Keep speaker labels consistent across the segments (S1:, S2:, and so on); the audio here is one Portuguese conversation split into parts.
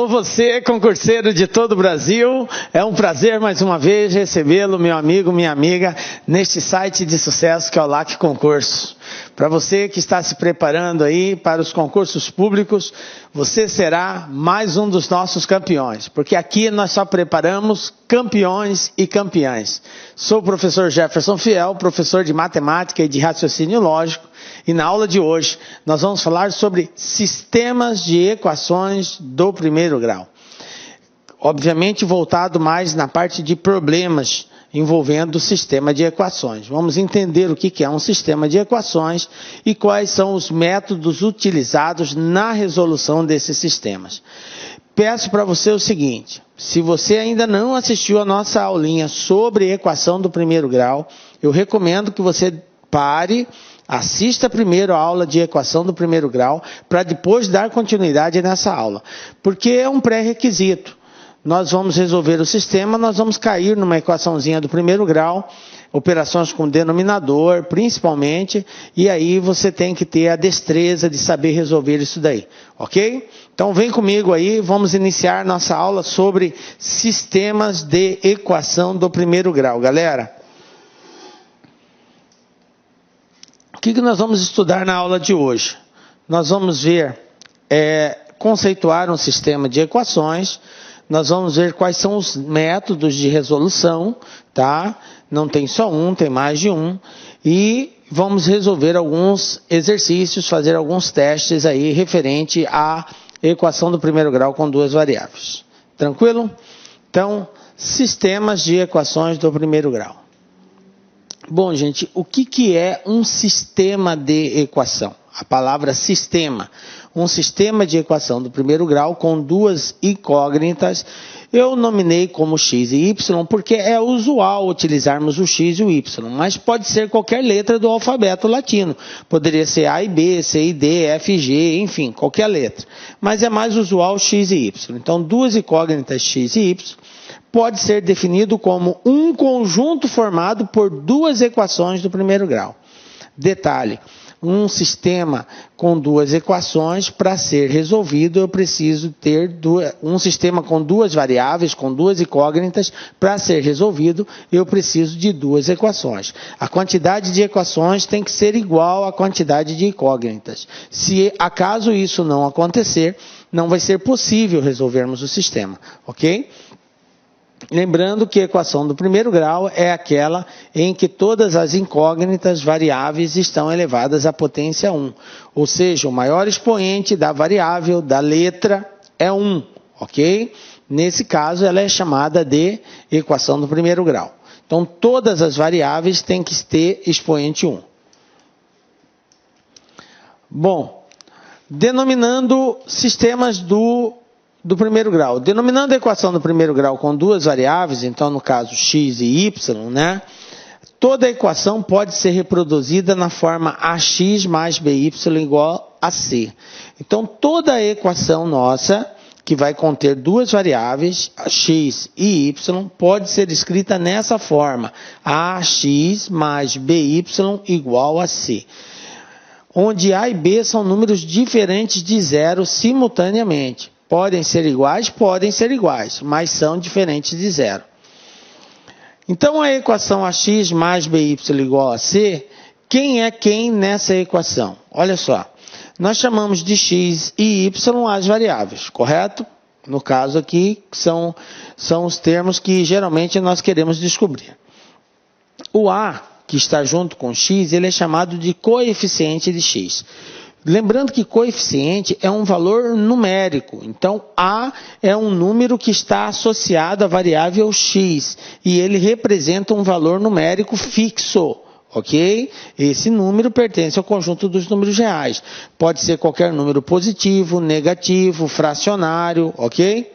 S1: Alô você, concurseiro de todo o Brasil, é um prazer mais uma vez recebê-lo, meu amigo, minha amiga, neste site de sucesso que é o LAC Concurso. Para você que está se preparando aí para os concursos públicos, você será mais um dos nossos campeões, porque aqui nós só preparamos campeões e campeãs. Sou o professor Jefferson Fiel, professor de matemática e de raciocínio lógico, e na aula de hoje nós vamos falar sobre sistemas de equações do primeiro grau. Obviamente voltado mais na parte de problemas envolvendo o sistema de equações. Vamos entender o que é um sistema de equações e quais são os métodos utilizados na resolução desses sistemas. Peço para você o seguinte, se você ainda não assistiu a nossa aulinha sobre equação do primeiro grau, eu recomendo que você pare, assista primeiro a aula de equação do primeiro grau, para depois dar continuidade nessa aula, porque é um pré-requisito. Nós vamos resolver o sistema, nós vamos cair numa equaçãozinha do primeiro grau, operações com denominador, principalmente, e aí você tem que ter a destreza de saber resolver isso daí, ok? Então vem comigo aí, vamos iniciar nossa aula sobre sistemas de equação do primeiro grau, galera. O que nós vamos estudar na aula de hoje? Nós vamos ver, conceituar um sistema de equações, nós vamos ver quais são os métodos de resolução, tá? Não tem só um, tem mais de um. E vamos resolver alguns exercícios, fazer alguns testes aí referente à equação do primeiro grau com duas variáveis. Tranquilo? Então, sistemas de equações do primeiro grau. Bom, gente, o que é um sistema de equação? A palavra sistema. Um sistema de equação do primeiro grau com duas incógnitas. Eu nominei como x e y porque é usual utilizarmos o x e o y, mas pode ser qualquer letra do alfabeto latino. Poderia ser A e B, C e D, F e G, enfim, qualquer letra. Mas é mais usual x e y. Então, duas incógnitas x e y pode ser definido como um conjunto formado por duas equações do primeiro grau. Detalhe. Um sistema com duas equações, para ser resolvido, eu preciso ter um sistema com duas variáveis, com duas incógnitas, para ser resolvido, eu preciso de duas equações. A quantidade de equações tem que ser igual à quantidade de incógnitas. Se acaso isso não acontecer, não vai ser possível resolvermos o sistema, ok? Lembrando que a equação do primeiro grau é aquela em que todas as incógnitas variáveis estão elevadas à potência 1. Ou seja, o maior expoente da variável, da letra, é 1, ok? Nesse caso, ela é chamada de equação do primeiro grau. Então, todas as variáveis têm que ter expoente 1. Bom, denominando sistemas do primeiro grau. Denominando a equação do primeiro grau com duas variáveis, então no caso x e y, né? Toda a equação pode ser reproduzida na forma ax mais by igual a c. Então toda a equação nossa, que vai conter duas variáveis, x e y, pode ser escrita nessa forma, ax mais by igual a c. Onde a e b são números diferentes de zero simultaneamente. Podem ser iguais, mas são diferentes de zero. Então, a equação ax mais by igual a c, quem é quem nessa equação? Olha só, nós chamamos de x e y as variáveis, correto? No caso aqui, são os termos que geralmente nós queremos descobrir. O a, que está junto com x, ele é chamado de coeficiente de x. Lembrando que coeficiente é um valor numérico, então A é um número que está associado à variável x e ele representa um valor numérico fixo, ok? Esse número pertence ao conjunto dos números reais. Pode ser qualquer número positivo, negativo, fracionário, ok?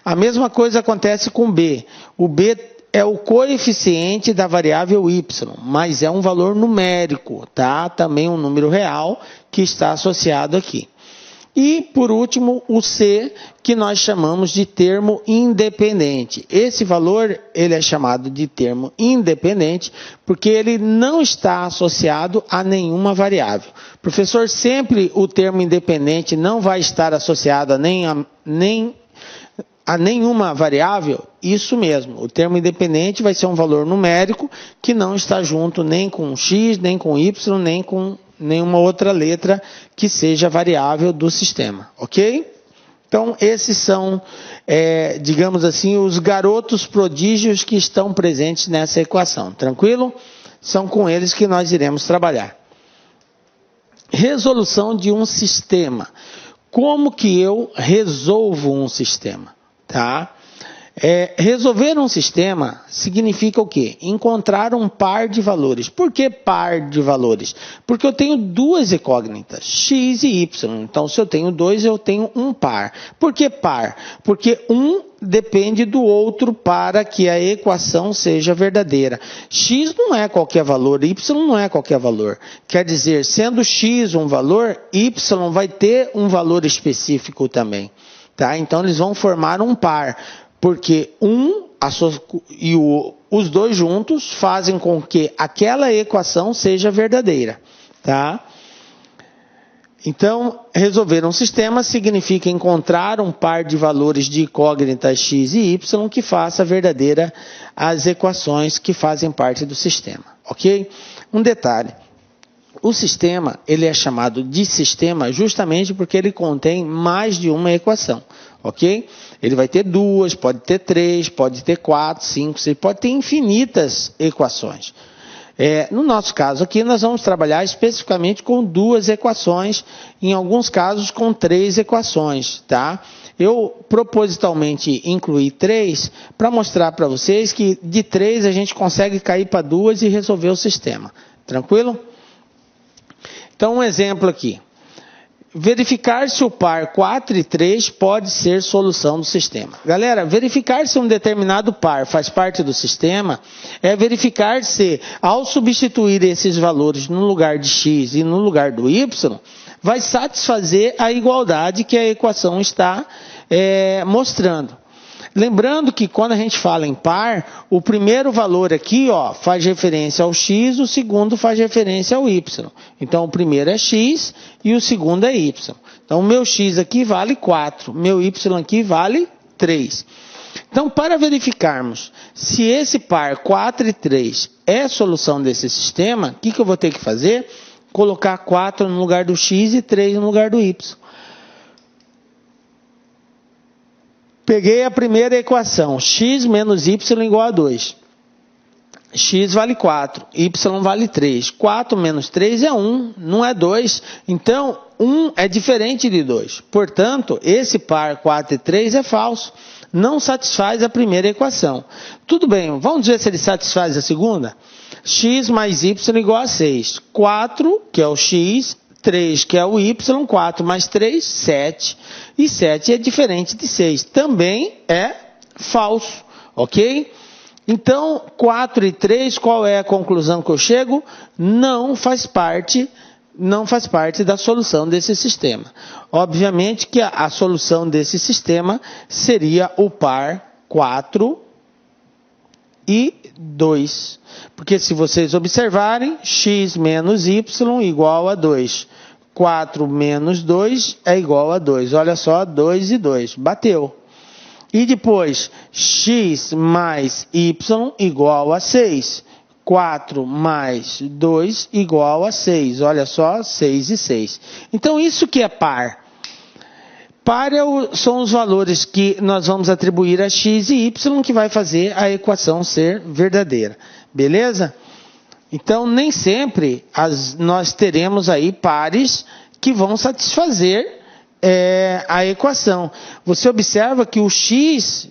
S1: A mesma coisa acontece com B. O B é o coeficiente da variável y, mas é um valor numérico, tá? Também um número real que está associado aqui. E, por último, o c, que nós chamamos de termo independente. Esse valor ele é chamado de termo independente porque ele não está associado a nenhuma variável. Professor, sempre o termo independente não vai estar associado a nem a nenhuma variável, isso mesmo, o termo independente vai ser um valor numérico que não está junto nem com x, nem com y, nem com nenhuma outra letra que seja variável do sistema, ok? Então, esses são, digamos assim, os garotos prodígios que estão presentes nessa equação, tranquilo? São com eles que nós iremos trabalhar. Resolução de um sistema. Como que eu resolvo um sistema? Tá? Resolver um sistema significa o quê? Encontrar um par de valores. Por que par de valores? Porque eu tenho duas incógnitas, x e y. Então, se eu tenho dois, eu tenho um par. Por que par? Porque um depende do outro para que a equação seja verdadeira. X não é qualquer valor, y não é qualquer valor. Quer dizer, sendo x um valor, y vai ter um valor específico também. Tá? Então, eles vão formar um par. Porque os dois juntos fazem com que aquela equação seja verdadeira. Tá? Então, resolver um sistema significa encontrar um par de valores de incógnitas x e y que faça verdadeira as equações que fazem parte do sistema. Ok? Um detalhe. O sistema ele é chamado de sistema justamente porque ele contém mais de uma equação. Ok? Ele vai ter duas, pode ter três, pode ter quatro, cinco, seis, pode ter infinitas equações. No nosso caso aqui, nós vamos trabalhar especificamente com duas equações, em alguns casos com três equações, tá? Eu propositalmente incluí três para mostrar para vocês que de três a gente consegue cair para duas e resolver o sistema. Tranquilo? Então, um exemplo aqui. Verificar se o par 4 e 3 pode ser solução do sistema. Galera, verificar se um determinado par faz parte do sistema é verificar se, ao substituir esses valores no lugar de x e no lugar do y, vai satisfazer a igualdade que a equação está mostrando. Lembrando que quando a gente fala em par, o primeiro valor aqui faz referência ao x, o segundo faz referência ao y. Então, o primeiro é x e o segundo é y. Então, o meu x aqui vale 4, meu y aqui vale 3. Então, para verificarmos se esse par 4 e 3 é solução desse sistema, o que eu vou ter que fazer? Colocar 4 no lugar do x e 3 no lugar do y. Peguei a primeira equação, x menos y igual a 2. X vale 4, y vale 3. 4 menos 3 é 1, não é 2. Então, 1 é diferente de 2. Portanto, esse par 4 e 3 é falso. Não satisfaz a primeira equação. Tudo bem, vamos ver se ele satisfaz a segunda? X mais y igual a 6. 4, que é o x, 3, que é o y, 4 mais 3, 7. E 7 é diferente de 6. Também é falso, ok? Então, 4 e 3, qual é a conclusão que eu chego? Não faz parte da solução desse sistema. Obviamente que a solução desse sistema seria o par 4 e 2. Porque se vocês observarem, x menos y igual a 2. 4 menos 2 é igual a 2. Olha só, 2 e 2. Bateu. E depois, x mais y igual a 6. 4 mais 2 igual a 6. Olha só, 6 e 6. Então, isso que é par. Par são os valores que nós vamos atribuir a x e y que vai fazer a equação ser verdadeira. Beleza? Então, nem sempre nós teremos aí pares que vão satisfazer a equação. Você observa que o x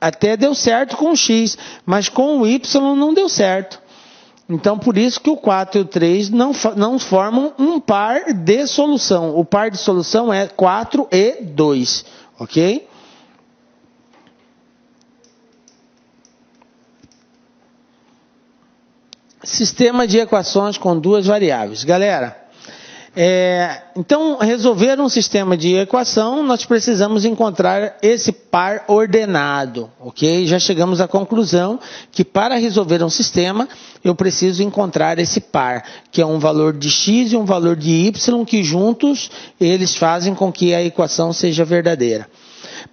S1: até deu certo com o x, mas com o y não deu certo. Então, por isso que o 4 e o 3 não formam um par de solução. O par de solução é 4 e 2, ok? Sistema de equações com duas variáveis. Galera, então, resolver um sistema de equação, nós precisamos encontrar esse par ordenado, ok? Já chegamos à conclusão que para resolver um sistema, eu preciso encontrar esse par, que é um valor de x e um valor de y, que juntos eles fazem com que a equação seja verdadeira.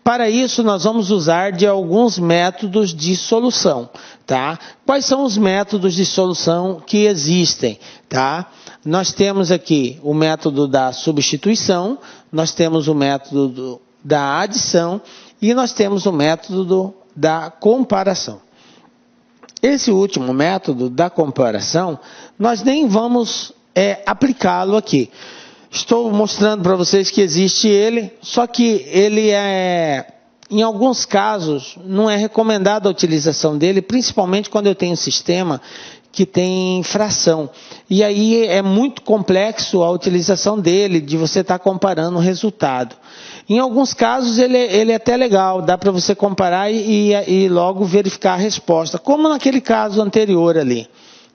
S1: Para isso, nós vamos usar de alguns métodos de solução, tá? Quais são os métodos de solução que existem, tá? Nós temos aqui o método da substituição, nós temos o método da adição e nós temos o método da comparação. Esse último método da comparação, nós nem vamos aplicá-lo aqui. Estou mostrando para vocês que existe ele, só que ele em alguns casos, não é recomendada a utilização dele, principalmente quando eu tenho um sistema que tem fração. E aí é muito complexo a utilização dele, de você estar comparando o resultado. Em alguns casos ele é até legal, dá para você comparar e logo verificar a resposta, como naquele caso anterior ali,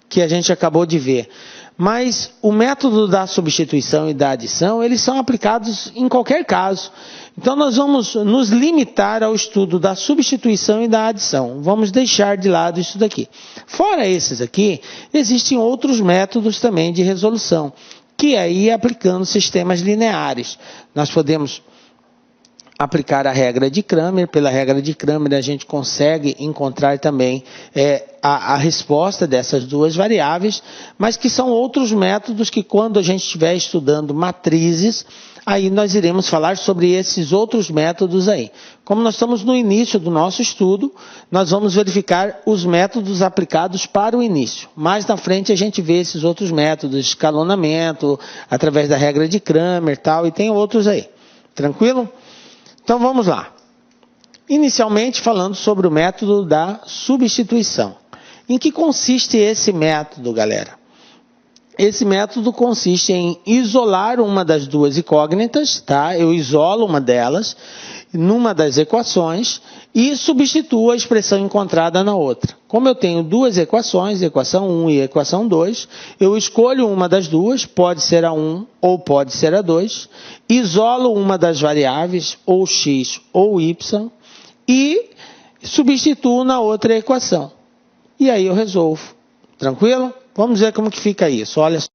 S1: que a gente acabou de ver. Mas o método da substituição e da adição, eles são aplicados em qualquer caso. Então nós vamos nos limitar ao estudo da substituição e da adição. Vamos deixar de lado isso daqui. Fora esses aqui, existem outros métodos também de resolução, que aí aplicando sistemas lineares. Nós podemos aplicar a regra de Cramer. Pela regra de Cramer a gente consegue encontrar também a resposta dessas duas variáveis, mas que são outros métodos que quando a gente estiver estudando matrizes, aí nós iremos falar sobre esses outros métodos aí. Como nós estamos no início do nosso estudo, nós vamos verificar os métodos aplicados para o início. Mais na frente a gente vê esses outros métodos, escalonamento, através da regra de Cramer e tal, e tem outros aí. Tranquilo? Então vamos lá. Inicialmente falando sobre o método da substituição. Em que consiste esse método, galera? Esse método consiste em isolar uma das duas incógnitas, tá? Eu isolo uma delas numa das equações e substituo a expressão encontrada na outra. Como eu tenho duas equações, equação 1 e equação 2, eu escolho uma das duas, pode ser a 1 ou pode ser a 2, isolo uma das variáveis, ou x ou y, e substituo na outra equação. E aí eu resolvo. Tranquilo? Vamos ver como que fica isso. Olha só.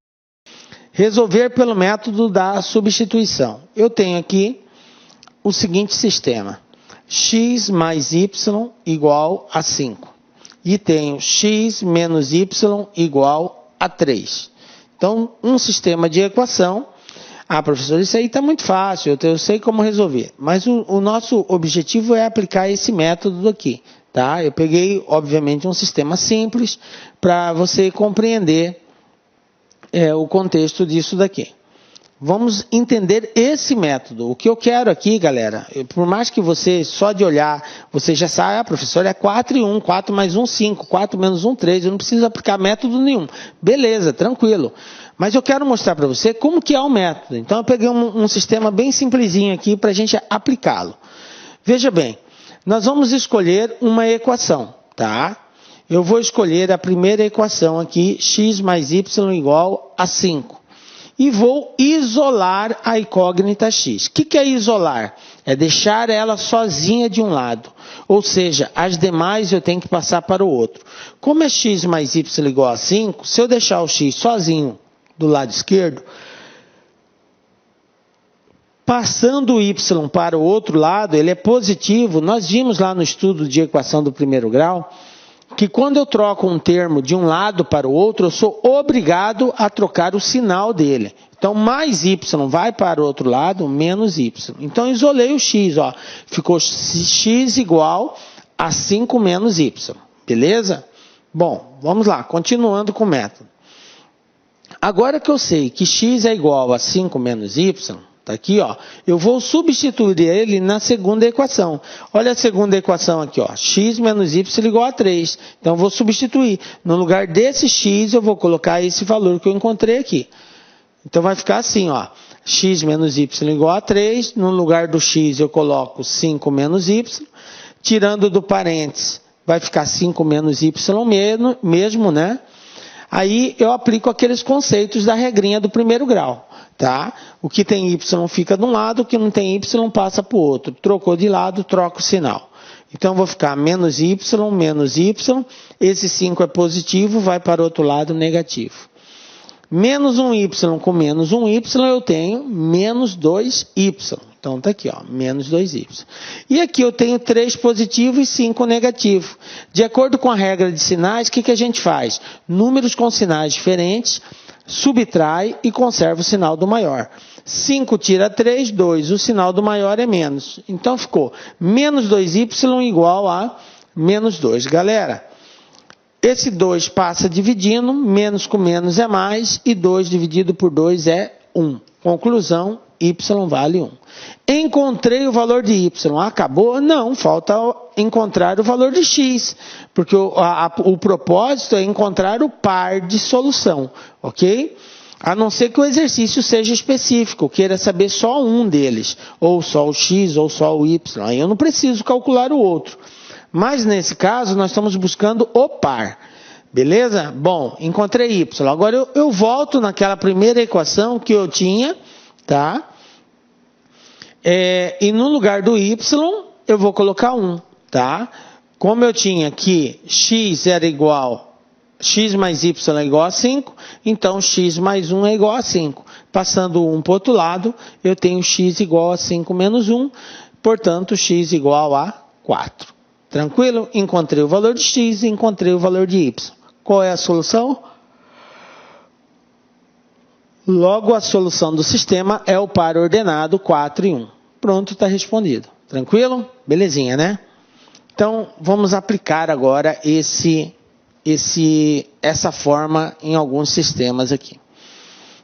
S1: Resolver pelo método da substituição. Eu tenho aqui o seguinte sistema. X mais y igual a 5. E tenho x menos y igual a 3. Então, um sistema de equação. Ah, professor, isso aí está muito fácil, eu sei como resolver. Mas o nosso objetivo é aplicar esse método aqui. Tá? Eu peguei, obviamente, um sistema simples para você compreender o contexto disso daqui. Vamos entender esse método. O que eu quero aqui, galera, por mais que você, só de olhar, você já sabe, professor, é 4 e 1, 4 mais 1, 5, 4 menos 1, 3, eu não preciso aplicar método nenhum. Beleza, tranquilo. Mas eu quero mostrar para você como que é o método. Então eu peguei um sistema bem simplesinho aqui para a gente aplicá-lo. Veja bem, nós vamos escolher uma equação, tá? Eu vou escolher a primeira equação aqui, x mais y igual a 5. E vou isolar a incógnita x. O que é isolar? É deixar ela sozinha de um lado. Ou seja, as demais eu tenho que passar para o outro. Como é x mais y igual a 5, se eu deixar o x sozinho do lado esquerdo, passando o y para o outro lado, ele é positivo. Nós vimos lá no estudo de equação do primeiro grau, que quando eu troco um termo de um lado para o outro, eu sou obrigado a trocar o sinal dele. Então, mais y vai para o outro lado, menos y. Então, eu isolei o x, ó. Ficou x igual a 5 menos y. Beleza? Bom, vamos lá, continuando com o método. Agora que eu sei que x é igual a 5 menos y, tá aqui, ó, eu vou substituir ele na segunda equação. Olha a segunda equação aqui, ó, x menos y igual a 3. Então, eu vou substituir. No lugar desse x, eu vou colocar esse valor que eu encontrei aqui. Então, vai ficar assim, ó, x menos y igual a 3. No lugar do x, eu coloco 5 menos y. Tirando do parênteses, vai ficar 5 menos y mesmo, né? Aí, eu aplico aqueles conceitos da regrinha do primeiro grau. Tá? O que tem y fica de um lado, o que não tem y passa para o outro. Trocou de lado, troca o sinal. Então, vou ficar menos y, esse 5 é positivo, vai para o outro lado negativo. Menos 1y com menos 1y, eu tenho menos 2y. Então está aqui, ó, menos 2y. E aqui eu tenho 3 positivo e 5 negativo. De acordo com a regra de sinais, o que a gente faz? Números com sinais diferentes, subtrai e conserva o sinal do maior. 5 tira 3, 2. O sinal do maior é menos. Então ficou menos 2y igual a menos 2. Galera, esse 2 passa dividindo, menos com menos é mais, e 2 dividido por 2 é 1. Conclusão, y vale 1. Encontrei o valor de y. Acabou? Não, falta encontrar o valor de x, porque o propósito é encontrar o par de solução, ok? A não ser que o exercício seja específico, queira saber só um deles, ou só o x, ou só o y. Aí eu não preciso calcular o outro. Mas nesse caso, nós estamos buscando o par. Beleza? Bom, encontrei y. Agora eu volto naquela primeira equação que eu tinha, tá? E no lugar do y, eu vou colocar 1, tá? Como eu tinha que x era igual, x mais y é igual a 5, então x mais 1 é igual a 5. Passando 1 para o outro lado, eu tenho x igual a 5 menos 1, portanto, x igual a 4. Tranquilo? Encontrei o valor de x e encontrei o valor de y. Qual é a solução? Logo, a solução do sistema é o par ordenado 4 e 1. Pronto, está respondido. Tranquilo? Belezinha, né? Então, vamos aplicar agora essa forma em alguns sistemas aqui.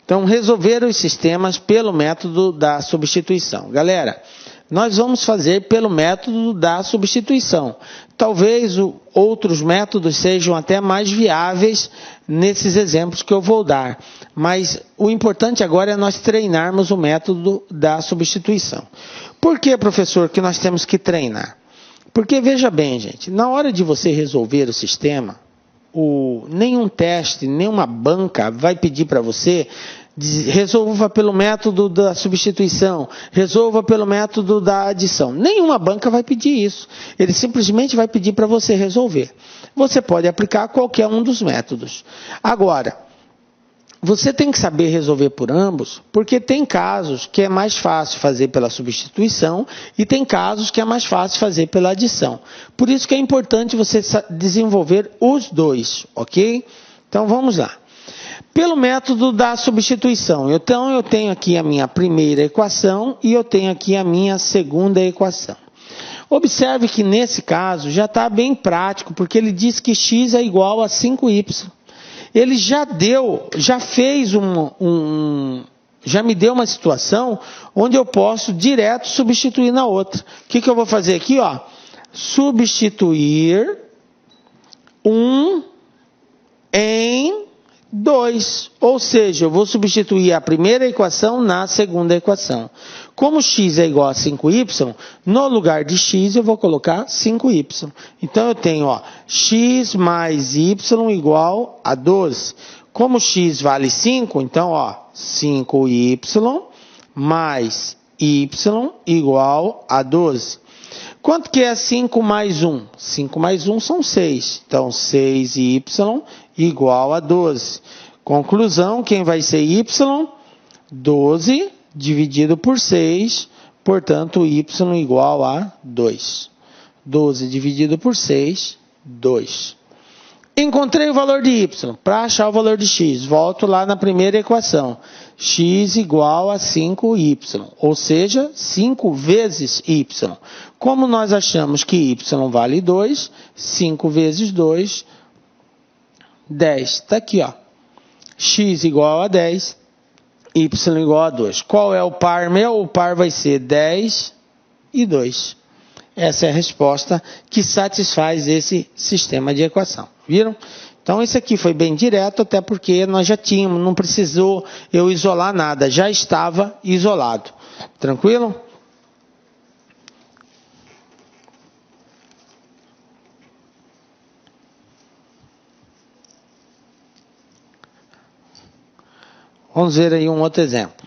S1: Então, resolver os sistemas pelo método da substituição. Galera, nós vamos fazer pelo método da substituição. Talvez outros métodos sejam até mais viáveis nesses exemplos que eu vou dar. Mas o importante agora é nós treinarmos o método da substituição. Por que, professor, que nós temos que treinar? Porque, veja bem, gente, na hora de você resolver o sistema, nenhum teste, nenhuma banca vai pedir para você resolva pelo método da substituição, resolva pelo método da adição. Nenhuma banca vai pedir isso. Ele simplesmente vai pedir para você resolver. Você pode aplicar qualquer um dos métodos. Agora, você tem que saber resolver por ambos, porque tem casos que é mais fácil fazer pela substituição e tem casos que é mais fácil fazer pela adição. Por isso que é importante você desenvolver os dois, ok? Então vamos lá. Pelo método da substituição, então eu tenho aqui a minha primeira equação e eu tenho aqui a minha segunda equação. Observe que nesse caso já está bem prático, porque ele diz que x é igual a 5y. Ele já fez já me deu uma situação onde eu posso direto substituir na outra. O que eu vou fazer aqui? Ó? Substituir 1 em 2, ou seja, eu vou substituir a primeira equação na segunda equação. Como x é igual a 5y, no lugar de x eu vou colocar 5y. Então eu tenho x mais y igual a 12. Como x vale 5, então 5y mais y igual a 12. Quanto que é 5 mais 1? 5 mais 1 são 6. Então, 6y igual a 12. Conclusão, quem vai ser y? 12 dividido por 6, portanto, y igual a 2. 12 dividido por 6, 2. Encontrei o valor de y. Para achar o valor de x, volto lá na primeira equação. X igual a 5y, ou seja, 5 vezes y. Como nós achamos que y vale 2, 5 vezes 2, 10. Está aqui, x igual a 10, y igual a 2. Qual é o par meu? O par vai ser 10 e 2. Essa é a resposta que satisfaz esse sistema de equação. Viram? Então, esse aqui foi bem direto, até porque nós já tínhamos, não precisou eu isolar nada, já estava isolado. Tranquilo? Vamos ver aí um outro exemplo.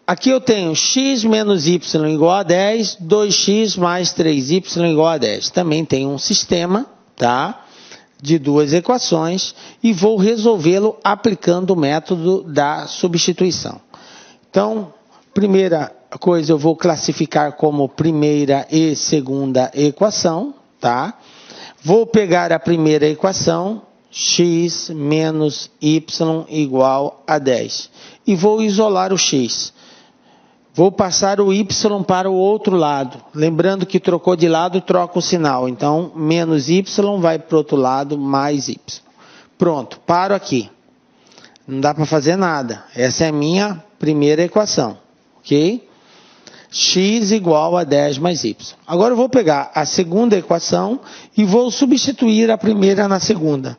S1: Aqui eu tenho x menos y igual a 10, 2x mais 3y igual a 10. Também tem um sistema, tá? De duas equações e vou resolvê-lo aplicando o método da substituição. Então, primeira coisa eu vou classificar como primeira e segunda equação, tá? Vou pegar a primeira equação, x menos y igual a 10. E vou isolar o x. Vou passar o y para o outro lado. Lembrando que trocou de lado, troca o sinal. Então, menos y vai para o outro lado, mais y. Pronto, paro aqui. Não dá para fazer nada. Essa é a minha primeira equação. Ok? X igual a 10 mais y. Agora eu vou pegar a segunda equação e vou substituir a primeira na segunda.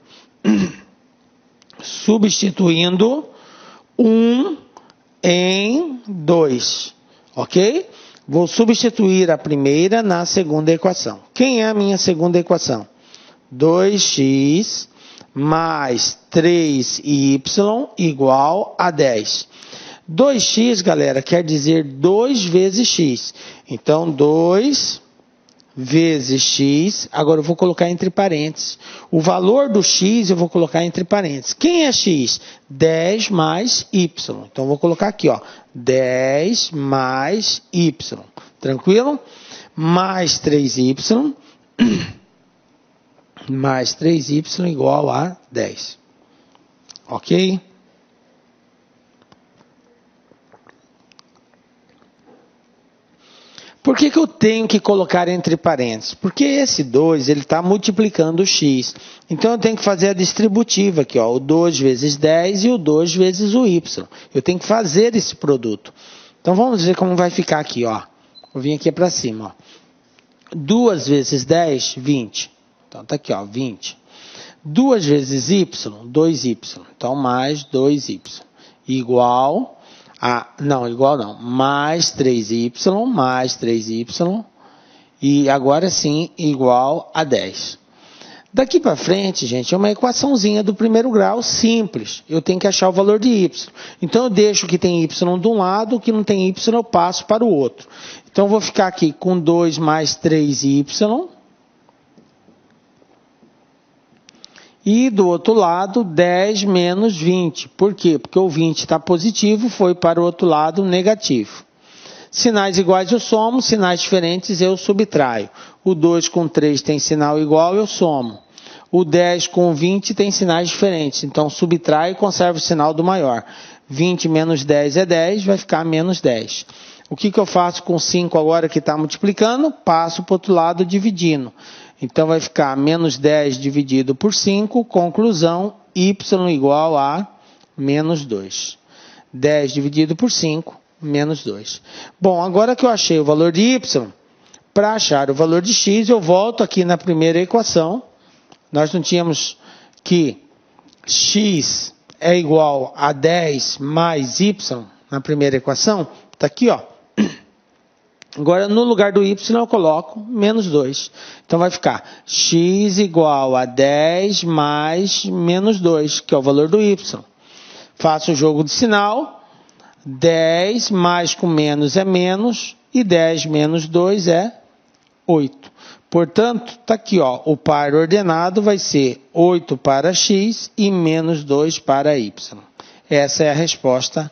S1: Substituindo 1 em 2. Ok? Vou substituir a primeira na segunda equação. Quem é a minha segunda equação? 2x mais 3y igual a 10. 2x, galera, quer dizer 2 vezes x. Então, 2 vezes x. Agora eu vou colocar entre parênteses. O valor do x eu vou colocar entre parênteses. Quem é x? 10 mais y. Então, eu vou colocar aqui, ó, 10 mais y. Tranquilo? Mais 3y. Mais 3y igual a 10. Ok? Por que eu tenho que colocar entre parênteses? Porque esse 2 ele está multiplicando o x. Então eu tenho que fazer a distributiva aqui, ó, o 2 vezes 10 e o 2 vezes o y. Eu tenho que fazer esse produto. Então vamos ver como vai ficar aqui, ó. Vou vir aqui para cima, ó. 2 vezes 10, 20. Então tá aqui, ó, 20. 2 vezes y, 2y. Então mais 2y. Igual a, mais 3y, mais 3y. E agora sim, igual a 10. Daqui para frente, gente, é uma equaçãozinha do primeiro grau simples. Eu tenho que achar o valor de y. Então eu deixo o que tem y de um lado, o que não tem y eu passo para o outro. Então eu vou ficar aqui com 2 mais 3y. E do outro lado, 10 menos 20. Por quê? Porque o 20 está positivo, foi para o outro lado negativo. Sinais iguais eu somo, sinais diferentes eu subtraio. O 2 com 3 tem sinal igual, eu somo. O 10 com 20 tem sinais diferentes, então subtraio e conservo o sinal do maior. 20 menos 10 é 10, vai ficar menos 10. O que eu faço com 5 agora que está multiplicando? Passo para o outro lado dividindo. Então, vai ficar menos 10 dividido por 5, conclusão, y igual a menos 2. 10 dividido por 5, menos 2. Bom, agora que eu achei o valor de y, para achar o valor de x, eu volto aqui na primeira equação. Nós não tínhamos que x é igual a 10 mais y na primeira equação? Está aqui, ó. Agora, no lugar do y, eu coloco menos 2. Então, vai ficar x igual a 10 mais menos 2, que é o valor do y. Faço o jogo de sinal. 10 mais com menos é menos. E 10 menos 2 é 8. Portanto, está aqui, ó, o par ordenado vai ser 8 para x e menos 2 para y. Essa é a resposta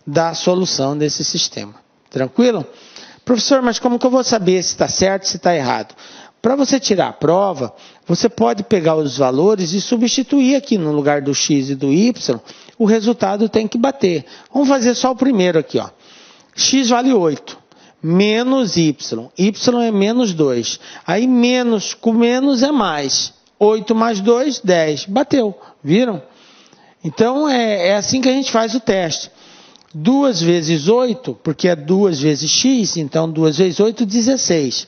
S1: da solução desse sistema. Tranquilo? Professor, mas como que eu vou saber se está certo, se está errado? Para você tirar a prova, você pode pegar os valores e substituir aqui no lugar do x e do y, o resultado tem que bater. Vamos fazer só o primeiro aqui, ó. X vale 8, menos y é menos 2. Aí menos com menos é mais. 8 mais 2, 10. Bateu, viram? Então é assim que a gente faz o teste. 2 vezes 8, porque é 2 vezes x, então 2 vezes 8, 16.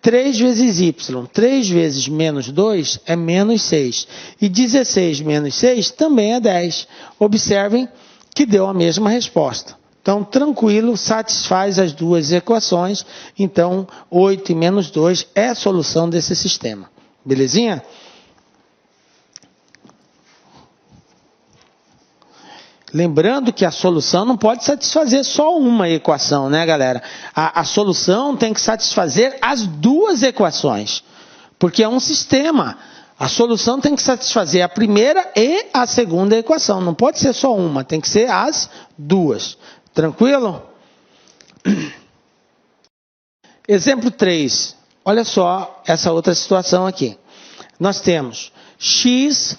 S1: 3 vezes y, 3 vezes menos 2 é menos 6. E 16 menos 6 também é 10. Observem que deu a mesma resposta. Então, tranquilo, satisfaz as duas equações. Então, 8 e menos 2 é a solução desse sistema. Belezinha? Lembrando que a solução não pode satisfazer só uma equação, né, galera? A solução tem que satisfazer as duas equações, porque é um sistema. A solução tem que satisfazer a primeira e a segunda equação. Não pode ser só uma, tem que ser as duas. Tranquilo? Exemplo 3. Olha só essa outra situação aqui. Nós temos x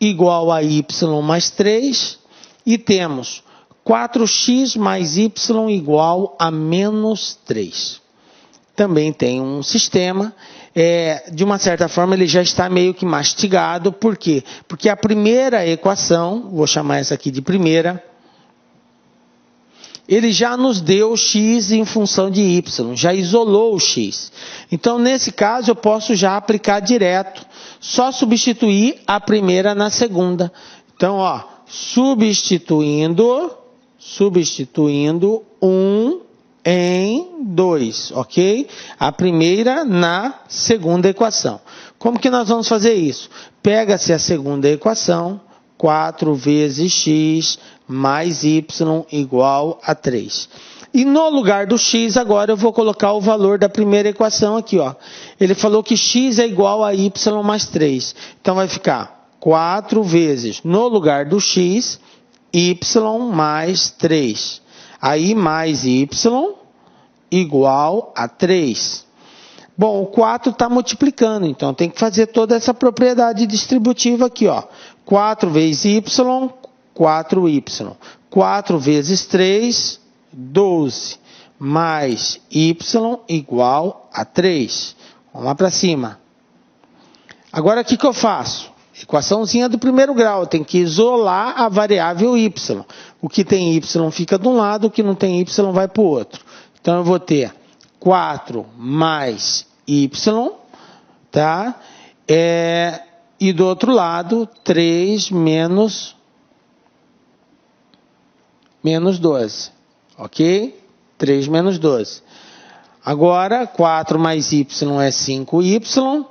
S1: igual a y mais 3 e temos 4x mais y igual a menos 3. Também tem um sistema, de uma certa forma ele já está meio que mastigado. Por quê? Porque a primeira equação, vou chamar essa aqui de primeira, ele já nos deu x em função de y, já isolou o x. Então, nesse caso, eu posso já aplicar direto, só substituir a primeira na segunda. Então, ó, substituindo 1 em 2, ok? A primeira na segunda equação. Como que nós vamos fazer isso? Pega-se a segunda equação, 4 vezes x mais y igual a 3. E no lugar do x, agora eu vou colocar o valor da primeira equação aqui, ó. Ele falou que x é igual a y mais 3. Então vai ficar 4 vezes, no lugar do x, y mais 3. Aí mais y igual a 3. Bom, o 4 está multiplicando, então tem que fazer toda essa propriedade distributiva aqui, ó. 4 vezes y, 4y. 4 vezes 3, 12. Mais y igual a 3. Vamos lá para cima. Agora, o que eu faço? Equaçãozinha do primeiro grau. Tem que isolar a variável y. O que tem y fica de um lado, o que não tem y vai para o outro. Então, eu vou ter 4 mais y, tá? E do outro lado, 3 menos 12, ok? 3 menos 12. Agora, 4 mais y é 5y,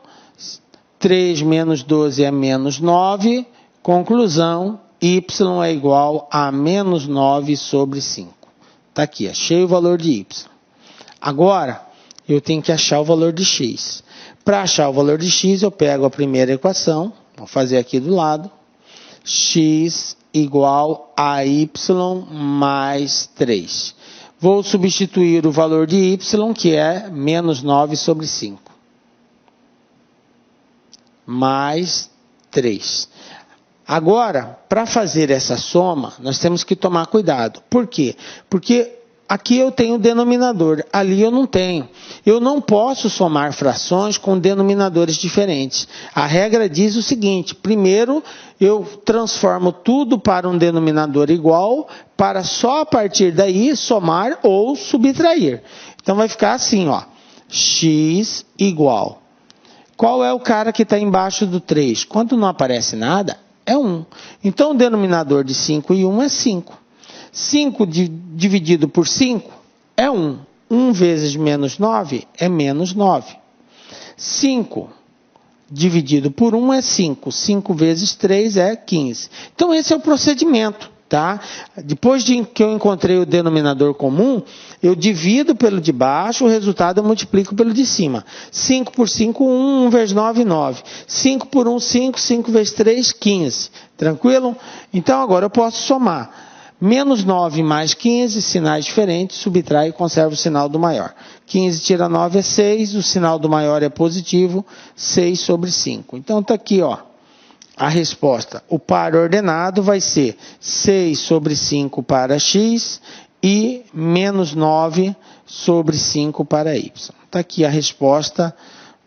S1: 3 menos 12 é menos 9. Conclusão, y é igual a menos 9 sobre 5. Está aqui, achei o valor de y. Agora, eu tenho que achar o valor de x. Para achar o valor de x, eu pego a primeira equação, vou fazer aqui do lado, x igual a y mais 3. Vou substituir o valor de y, que é menos 9 sobre 5. Mais 3. Agora, para fazer essa soma, nós temos que tomar cuidado. Por quê? Porque aqui eu tenho denominador, ali eu não tenho. Eu não posso somar frações com denominadores diferentes. A regra diz o seguinte: primeiro eu transformo tudo para um denominador igual, para só a partir daí somar ou subtrair. Então vai ficar assim, ó, x igual. Qual é o cara que está embaixo do 3? Quando não aparece nada, é 1. Então o denominador de 5 e 1 é 5. 5 dividido por 5 é 1. 1 vezes menos 9 é menos 9. 5 dividido por 1 é 5. 5 vezes 3 é 15. Então esse é o procedimento, tá? Depois de que eu encontrei o denominador comum, eu divido pelo de baixo, o resultado eu multiplico pelo de cima. 5 por 5, 1. 1 vezes 9, 9. 5 por 1, 5. 5 vezes 3, 15. Tranquilo? Então agora eu posso somar. Menos 9 mais 15, sinais diferentes, subtrai e conserva o sinal do maior. 15 tira 9 é 6, o sinal do maior é positivo, 6 sobre 5. Então está aqui, ó, a resposta. O par ordenado vai ser 6 sobre 5 para x e menos 9 sobre 5 para y. Está aqui a resposta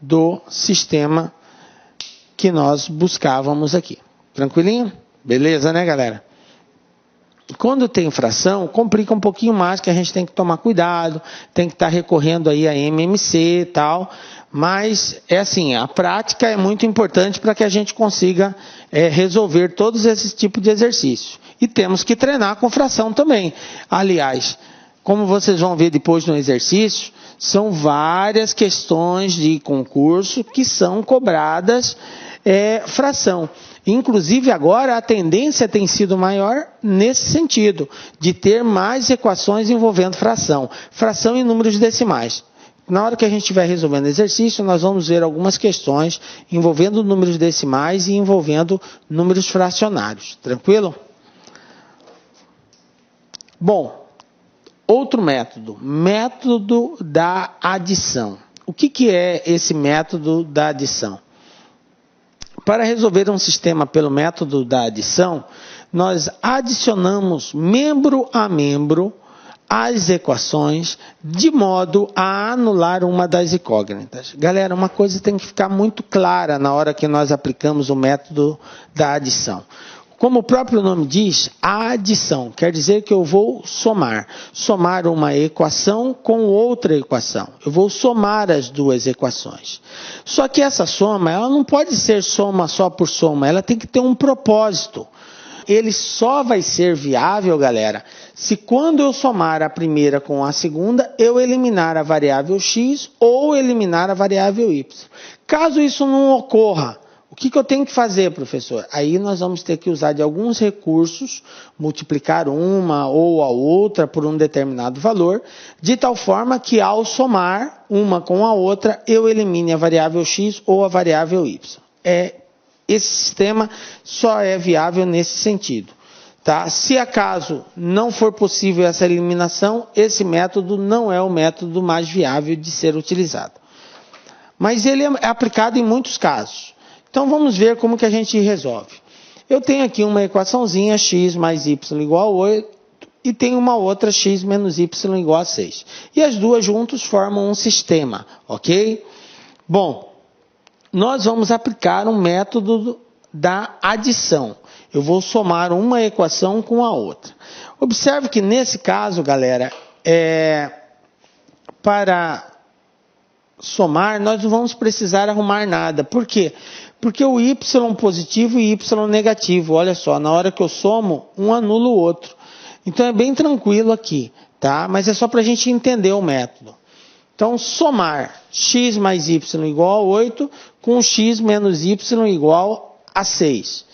S1: do sistema que nós buscávamos aqui. Tranquilinho? Beleza, né, galera? Quando tem fração, complica um pouquinho mais, que a gente tem que tomar cuidado, tem que estar recorrendo aí a MMC e tal, mas é assim, a prática é muito importante para que a gente consiga resolver todos esses tipos de exercícios. E temos que treinar com fração também. Aliás, como vocês vão ver depois no exercício, são várias questões de concurso que são cobradas fração. Inclusive agora a tendência tem sido maior nesse sentido, de ter mais equações envolvendo fração. Fração em números decimais. Na hora que a gente estiver resolvendo exercício, nós vamos ver algumas questões envolvendo números decimais e envolvendo números fracionários. Tranquilo? Bom, outro método, método da adição. O que é esse método da adição? Para resolver um sistema pelo método da adição, nós adicionamos membro a membro as equações de modo a anular uma das incógnitas. Galera, uma coisa tem que ficar muito clara na hora que nós aplicamos o método da adição. Como o próprio nome diz, a adição quer dizer que eu vou somar uma equação com outra equação. Eu vou somar as duas equações. Só que essa soma, ela não pode ser soma só por soma, ela tem que ter um propósito. Ele só vai ser viável, galera, se quando eu somar a primeira com a segunda, eu eliminar a variável x ou eliminar a variável y. Caso isso não ocorra, o que eu tenho que fazer, professor? Aí nós vamos ter que usar de alguns recursos, multiplicar uma ou a outra por um determinado valor, de tal forma que ao somar uma com a outra, eu elimine a variável x ou a variável y. Esse sistema só é viável nesse sentido. Tá? Se acaso não for possível essa eliminação, esse método não é o método mais viável de ser utilizado. Mas ele é aplicado em muitos casos. Então vamos ver como que a gente resolve. Eu tenho aqui uma equaçãozinha x mais y igual a 8 e tenho uma outra x menos y igual a 6. E as duas juntas formam um sistema, ok? Bom, nós vamos aplicar um método da adição. Eu vou somar uma equação com a outra. Observe que nesse caso, galera, para somar, nós não vamos precisar arrumar nada. Por quê? Porque o y positivo e y negativo, olha só, na hora que eu somo, um anula o outro. Então é bem tranquilo aqui, tá? Mas é só para a gente entender o método. Então, somar x mais y igual a 8 com x menos y igual a 6.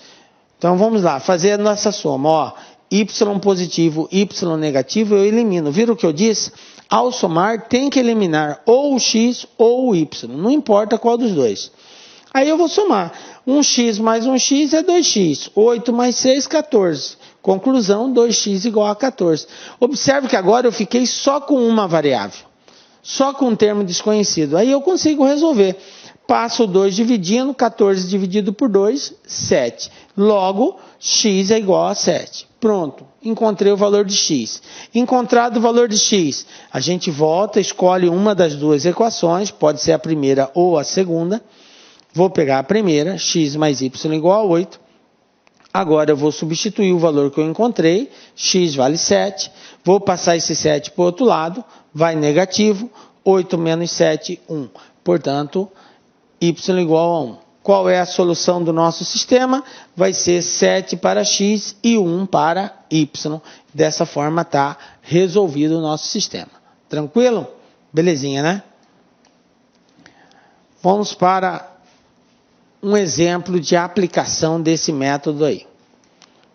S1: Então, vamos lá, fazer a nossa soma. Ó, y positivo, y negativo, eu elimino. Viram o que eu disse? Ao somar, tem que eliminar ou o x ou o y. Não importa qual dos dois. Aí eu vou somar. 1x mais 1x é 2x. 8 mais 6, 14. Conclusão, 2x igual a 14. Observe que agora eu fiquei só com uma variável. Só com um termo desconhecido. Aí eu consigo resolver. Passo 2 dividindo, 14 dividido por 2, 7. Logo, x é igual a 7. Pronto, encontrei o valor de x. Encontrado o valor de x, a gente volta, escolhe uma das duas equações, pode ser a primeira ou a segunda. Vou pegar a primeira, x mais y igual a 8. Agora eu vou substituir o valor que eu encontrei, x vale 7. Vou passar esse 7 para o outro lado, vai negativo, 8 menos 7, 1. Portanto, y igual a 1. Qual é a solução do nosso sistema? Vai ser 7 para x e 1 para y. Dessa forma está resolvido o nosso sistema. Tranquilo? Belezinha, né? Vamos para um exemplo de aplicação desse método aí.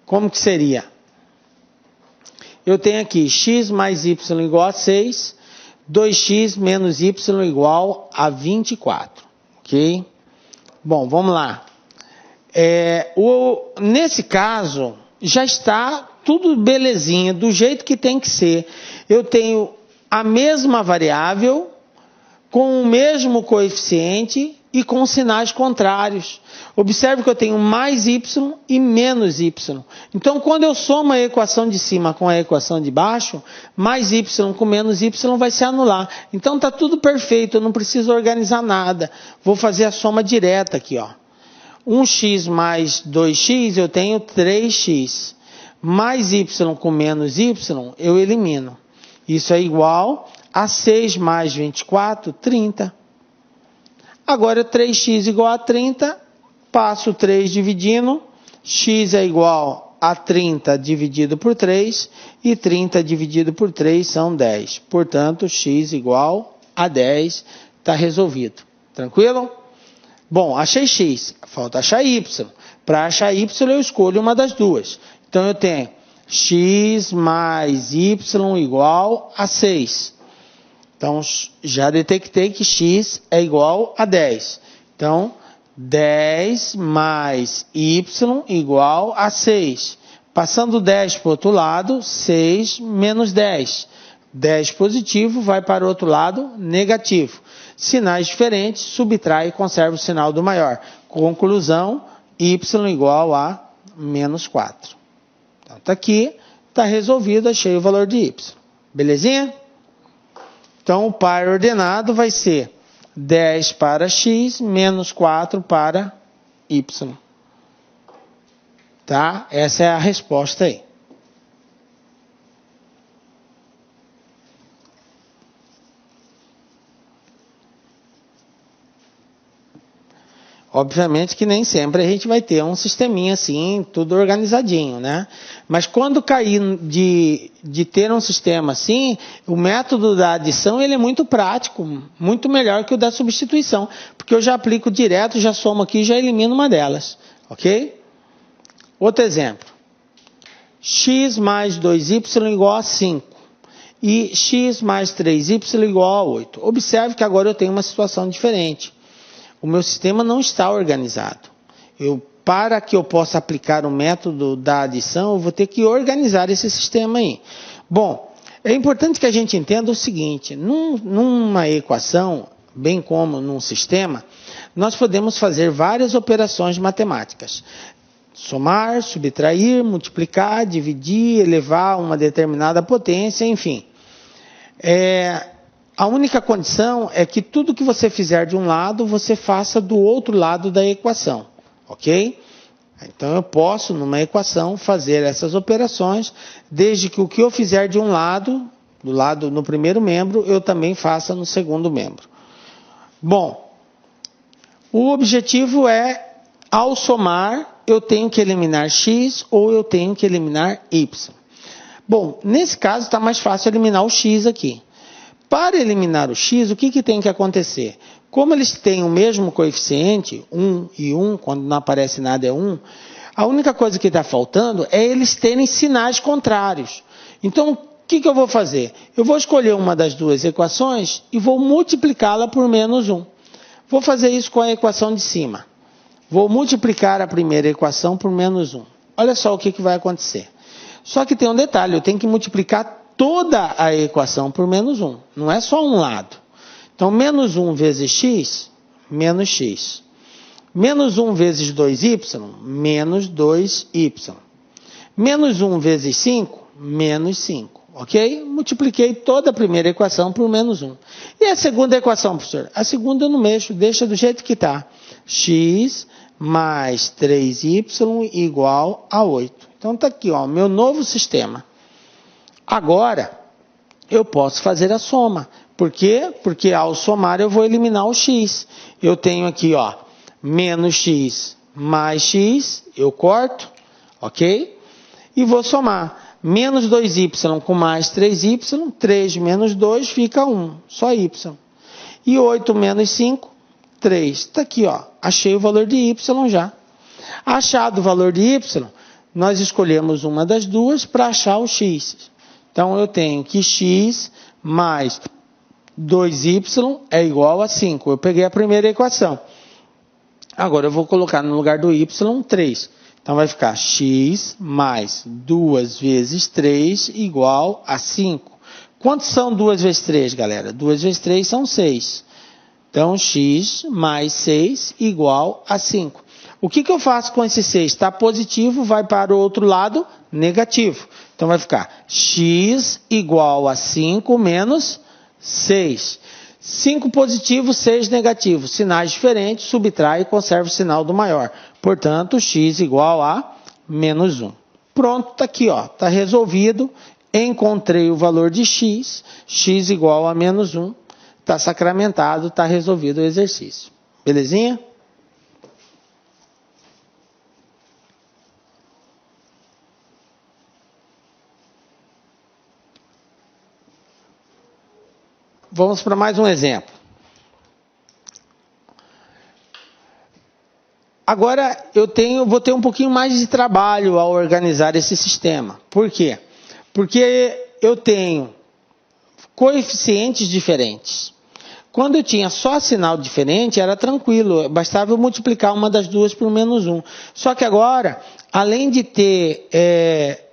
S1: Como que seria? Eu tenho aqui x mais y igual a 6, 2x menos y igual a 24. Ok? Bom, vamos lá. Nesse caso, já está tudo belezinha, do jeito que tem que ser. Eu tenho a mesma variável, com o mesmo coeficiente e com sinais contrários. Observe que eu tenho mais y e menos y. Então, quando eu somo a equação de cima com a equação de baixo, mais y com menos y vai se anular. Então, está tudo perfeito, eu não preciso organizar nada. Vou fazer a soma direta aqui. Ó. 1x mais 2x, eu tenho 3x. Mais y com menos y, eu elimino. Isso é igual a 6 mais 24, 30. Agora, 3x igual a 30, passo 3 dividindo, x é igual a 30 dividido por 3, e 30 dividido por 3 são 10. Portanto, x igual a 10, está resolvido. Tranquilo? Bom, achei x, falta achar y. Para achar y, eu escolho uma das duas. Então, eu tenho x mais y igual a 6. Então, já detectei que x é igual a 10. Então, 10 mais y igual a 6. Passando 10 para o outro lado, 6 menos 10. 10 positivo vai para o outro lado negativo. Sinais diferentes, subtrai e conserva o sinal do maior. Conclusão, y igual a menos 4. Então, está aqui, está resolvido, achei o valor de y. Belezinha? Então, o par ordenado vai ser 10 para x menos 4 para y. Tá? Essa é a resposta aí. Obviamente que nem sempre a gente vai ter um sisteminha assim, tudo organizadinho, né? Mas quando cair de ter um sistema assim, o método da adição ele é muito prático, muito melhor que o da substituição, porque eu já aplico direto, já somo aqui e já elimino uma delas, ok? Outro exemplo. X mais 2y igual a 5 e x mais 3y igual a 8. Observe que agora eu tenho uma situação diferente. O meu sistema não está organizado. Para que eu possa aplicar o método da adição, eu vou ter que organizar esse sistema aí. Bom, é importante que a gente entenda o seguinte, numa equação, bem como num sistema, nós podemos fazer várias operações matemáticas. Somar, subtrair, multiplicar, dividir, elevar uma determinada potência, enfim. A única condição é que tudo que você fizer de um lado, você faça do outro lado da equação, ok? Então, eu posso, numa equação, fazer essas operações, desde que o que eu fizer de um lado, no primeiro membro, eu também faça no segundo membro. Bom, o objetivo é, ao somar, eu tenho que eliminar x ou eu tenho que eliminar y. Bom, nesse caso está mais fácil eliminar o x aqui. Para eliminar o x, o que tem que acontecer? Como eles têm o mesmo coeficiente, 1 e 1, quando não aparece nada é 1, a única coisa que está faltando é eles terem sinais contrários. Então, o que eu vou fazer? Eu vou escolher uma das duas equações e vou multiplicá-la por menos 1. Vou fazer isso com a equação de cima. Vou multiplicar a primeira equação por menos 1. Olha só o que vai acontecer. Só que tem um detalhe, eu tenho que multiplicar toda a equação por menos 1. Não é só um lado. Então, menos 1 vezes x, menos x. Menos 1 vezes 2y, menos 2y. Menos 1 vezes 5, menos 5. Ok? Multipliquei toda a primeira equação por menos 1. E a segunda equação, professor? A segunda eu não mexo, deixa do jeito que está. X mais 3y igual a 8. Então, está aqui, ó, meu novo sistema. Agora, eu posso fazer a soma. Por quê? Porque ao somar eu vou eliminar o x. Eu tenho aqui, ó, menos x mais x, eu corto, ok? E vou somar. Menos 2y com mais 3y, 3 menos 2 fica 1, só y. E 8 menos 5, 3. Está aqui, ó, achei o valor de y já. Achado o valor de y, nós escolhemos uma das duas para achar o x. Então, eu tenho que x mais 2y é igual a 5. Eu peguei a primeira equação. Agora, eu vou colocar no lugar do y 3. Então, vai ficar x mais 2 vezes 3 igual a 5. Quantos são 2 vezes 3, galera? 2 vezes 3 são 6. Então, x mais 6 igual a 5. O que eu faço com esse 6? Está positivo, vai para o outro lado, negativo. Então, vai ficar x igual a 5 menos 6. 5 positivo, 6 negativo. Sinais diferentes, subtrai e conserva o sinal do maior. Portanto, x igual a menos 1. Pronto, está aqui, ó, está resolvido. Encontrei o valor de x, x igual a menos 1. Está sacramentado, está resolvido o exercício. Belezinha? Vamos para mais um exemplo. Agora vou ter um pouquinho mais de trabalho ao organizar esse sistema. Por quê? Porque eu tenho coeficientes diferentes. Quando eu tinha só sinal diferente, era tranquilo, bastava eu multiplicar uma das duas por menos 1. Só que agora, além de ter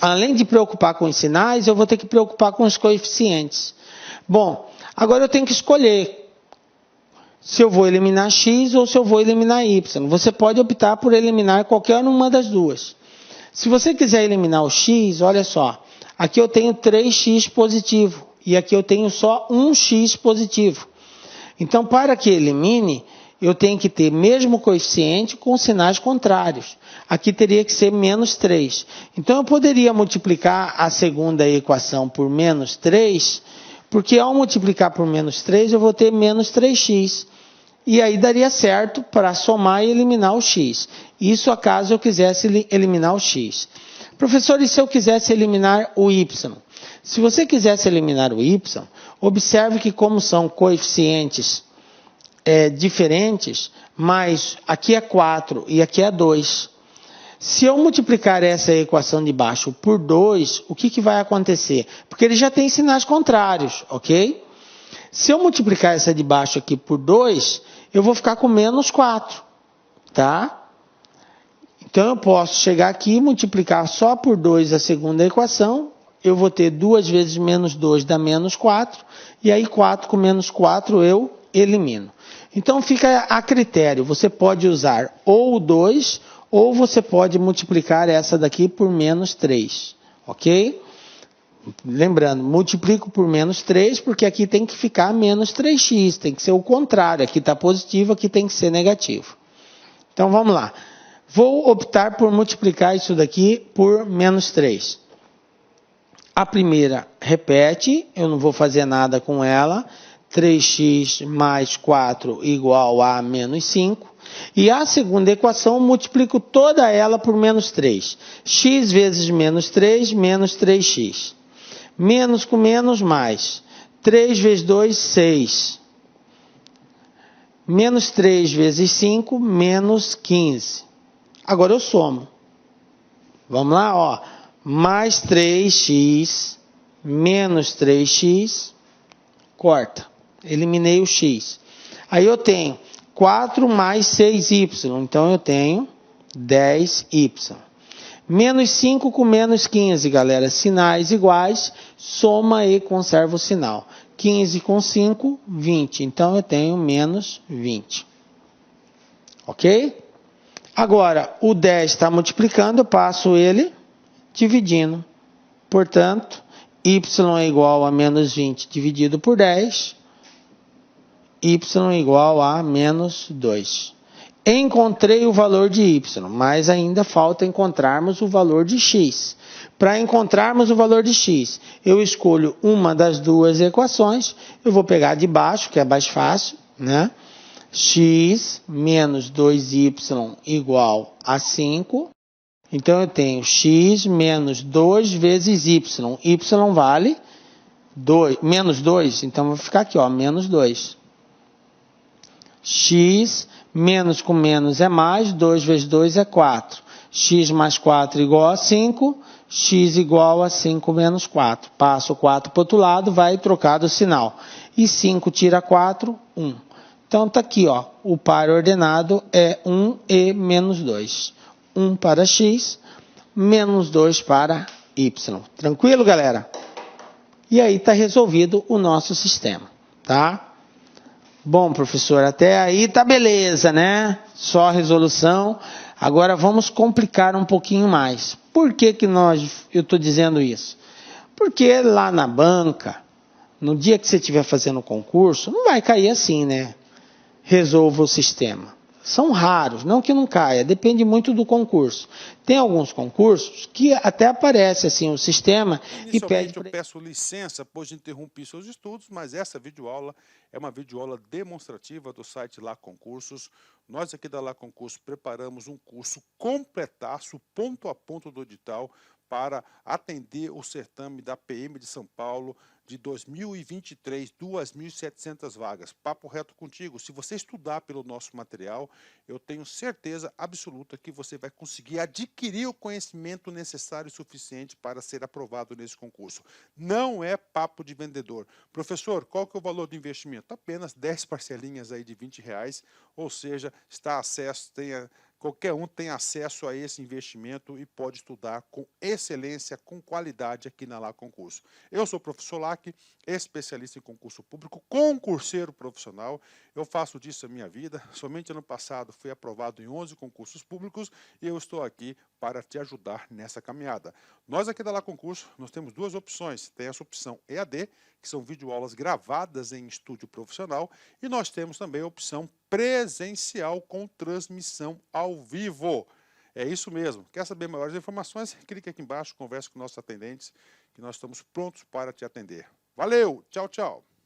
S1: além de preocupar com os sinais, eu vou ter que preocupar com os coeficientes. Bom, agora eu tenho que escolher se eu vou eliminar x ou se eu vou eliminar y. Você pode optar por eliminar qualquer uma das duas. Se você quiser eliminar o x, olha só, aqui eu tenho 3x positivo e aqui eu tenho só 1x positivo. Então, para que elimine, eu tenho que ter mesmo coeficiente com sinais contrários. Aqui teria que ser menos 3. Então, eu poderia multiplicar a segunda equação por menos 3, porque ao multiplicar por menos 3, eu vou ter menos 3x. E aí daria certo para somar e eliminar o x. Isso acaso eu quisesse eliminar o x. Professor, e se eu quisesse eliminar o y? Se você quisesse eliminar o y, observe que como são coeficientes diferentes, mas aqui é 4 e aqui é 2. Se eu multiplicar essa equação de baixo por 2, o que vai acontecer? Porque ele já tem sinais contrários, ok? Se eu multiplicar essa de baixo aqui por 2, eu vou ficar com menos 4, tá? Então, eu posso chegar aqui e multiplicar só por 2 a segunda equação. Eu vou ter 2 vezes menos 2 dá menos 4. E aí, 4 com menos 4 eu elimino. Então, fica a critério. Você pode usar ou o 2, ou você pode multiplicar essa daqui por menos 3. Ok? Lembrando, multiplico por menos 3, porque aqui tem que ficar menos 3x. Tem que ser o contrário. Aqui está positivo, aqui tem que ser negativo. Então, vamos lá. Vou optar por multiplicar isso daqui por menos 3. A primeira repete, eu não vou fazer nada com ela. 3x mais 4 igual a menos 5. E a segunda equação, multiplico toda ela por menos 3. X vezes menos 3, menos 3x. Menos com menos, mais. 3 vezes 2, 6. Menos 3 vezes 5, menos 15. Agora eu somo. Vamos lá, ó. Mais 3x, menos 3x, corta. Eliminei o x. Aí eu tenho 4 mais 6y. Então eu tenho 10y. Menos 5 com menos 15, galera. Sinais iguais, soma e conserva o sinal. 15 com 5, 20. Então eu tenho menos 20. Ok? Agora, o 10 está multiplicando, eu passo ele dividindo. Portanto, y é igual a menos 20 dividido por 10. Y é igual a menos 2. Encontrei o valor de y, mas ainda falta encontrarmos o valor de x. Para encontrarmos o valor de x, eu escolho uma das duas equações. Eu vou pegar de baixo, que é mais fácil, né? X menos 2y igual a 5. Então, eu tenho x menos 2 vezes y. Y vale 2, menos 2. Então, vou ficar aqui, ó, menos 2. X menos com menos é mais. 2 vezes 2 é 4. X mais 4 igual a 5. X igual a 5 menos 4. Passo o 4 para o outro lado, vai trocar o sinal. E 5 tira 4, 1. Então, está aqui, ó, o par ordenado é 1 e menos 2. 1 para x, menos 2 para y. Tranquilo, galera? E aí está resolvido o nosso sistema, tá? Bom, professor, até aí tá beleza, né? Só resolução. Agora vamos complicar um pouquinho mais. Por que eu estou dizendo isso? Porque lá na banca, no dia que você estiver fazendo o concurso, não vai cair assim, né? Resolva o sistema. São raros, não que não caia, depende muito do concurso. Tem alguns concursos que até aparece assim o sistema e pede...
S2: Eu peço licença, pois interrompi seus estudos, mas essa videoaula é uma videoaula demonstrativa do site Lá Concursos. Nós aqui da Lá Concursos preparamos um curso completaço, ponto a ponto do edital, para atender o certame da PM de São Paulo de 2023, 2.700 vagas. Papo reto contigo, se você estudar pelo nosso material, eu tenho certeza absoluta que você vai conseguir adquirir o conhecimento necessário e suficiente para ser aprovado nesse concurso. Não é papo de vendedor. Professor, qual que é o valor do investimento? Apenas 10 parcelinhas aí de R$20, ou seja, tem qualquer um tem acesso a esse investimento e pode estudar com excelência, com qualidade aqui na Lá Concurso. Eu sou o professor Lac, especialista em concurso público, concurseiro profissional. Eu faço disso a minha vida. Somente ano passado fui aprovado em 11 concursos públicos e eu estou aqui para te ajudar nessa caminhada. Nós aqui da Lá Concurso, nós temos duas opções. Tem essa opção EAD, que são videoaulas gravadas em estúdio profissional, e nós temos também a opção presencial com transmissão ao vivo. É isso mesmo. Quer saber maiores informações? Clique aqui embaixo, converse com nossos atendentes, que nós estamos prontos para te atender. Valeu! Tchau, tchau!